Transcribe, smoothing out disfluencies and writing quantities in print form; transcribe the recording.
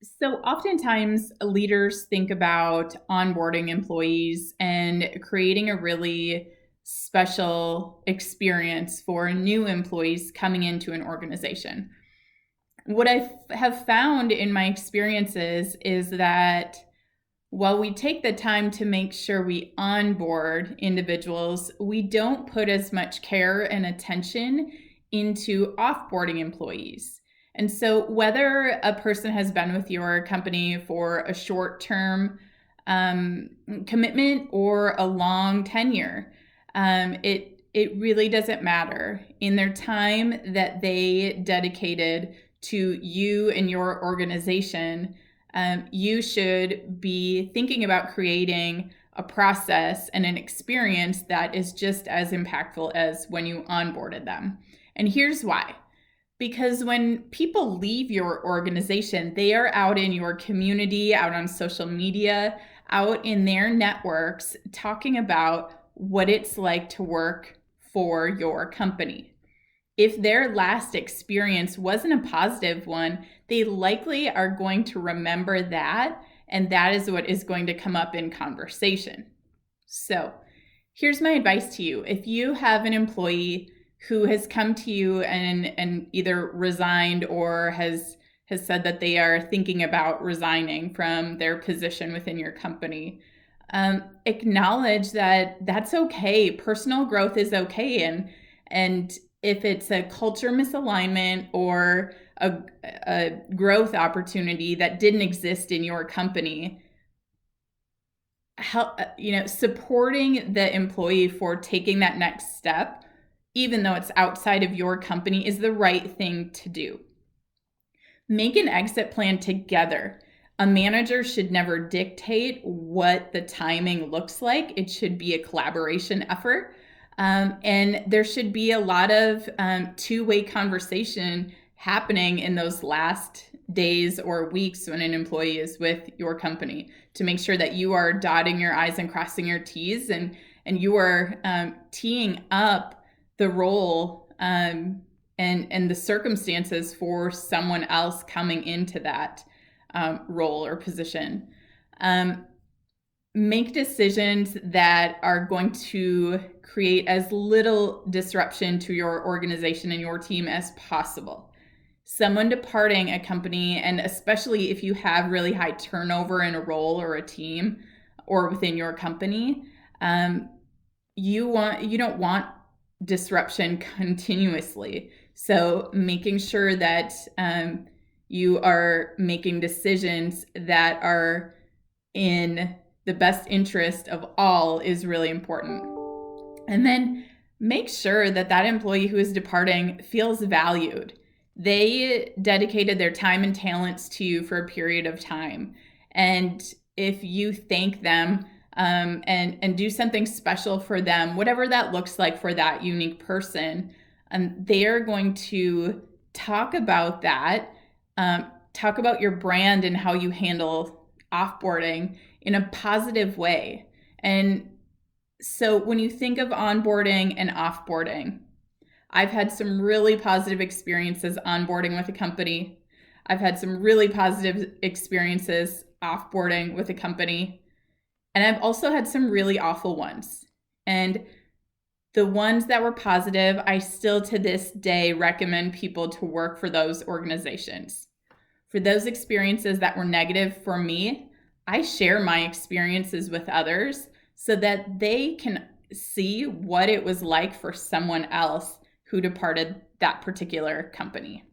So oftentimes leaders think about onboarding employees and creating a really special experience for new employees coming into an organization. What have found in my experiences is that while we take the time to make sure we onboard individuals, we don't put as much care and attention into offboarding employees. And so, whether a person has been with your company for a short term commitment or a long tenure, it really doesn't matter. In their time that they dedicated to you and your organization, you should be thinking about creating a process and an experience that is just as impactful as when you onboarded them. And here's why. Because when people leave your organization, they are out in your community, out on social media, out in their networks, talking about what it's like to work for your company. If their last experience wasn't a positive one, they likely are going to remember that, and that is what is going to come up in conversation. So, here's my advice to you. If you have an employee who has come to you and either resigned or has said that they are thinking about resigning from their position within your company, acknowledge that that's okay. Personal growth is okay, and if it's a culture misalignment or a growth opportunity that didn't exist in your company, supporting the employee for taking that next step, even though it's outside of your company, is the right thing to do. Make an exit plan together. A manager should never dictate what the timing looks like. It should be a collaboration effort. And there should be a lot of two-way conversation happening in those last days or weeks when an employee is with your company to make sure that you are dotting your I's and crossing your T's, and you are teeing up the role and the circumstances for someone else coming into that role or position. Make decisions that are going to create as little disruption to your organization and your team as possible. Someone departing a company, and especially if you have really high turnover in a role or a team or within your company, you don't want disruption continuously. So making sure that you are making decisions that are in the best interest of all is really important. And then make sure that that employee who is departing feels valued. They dedicated their time and talents to you for a period of time. And if you thank them and do something special for them, whatever that looks like for that unique person, they are going to talk about that, talk about your brand and how you handle offboarding in a positive way. And so when you think of onboarding and offboarding, I've had some really positive experiences onboarding with a company. I've had some really positive experiences offboarding with a company. And I've also had some really awful ones. And the ones that were positive, I still to this day recommend people to work for those organizations. For those experiences that were negative for me, I share my experiences with others so that they can see what it was like for someone else who departed that particular company.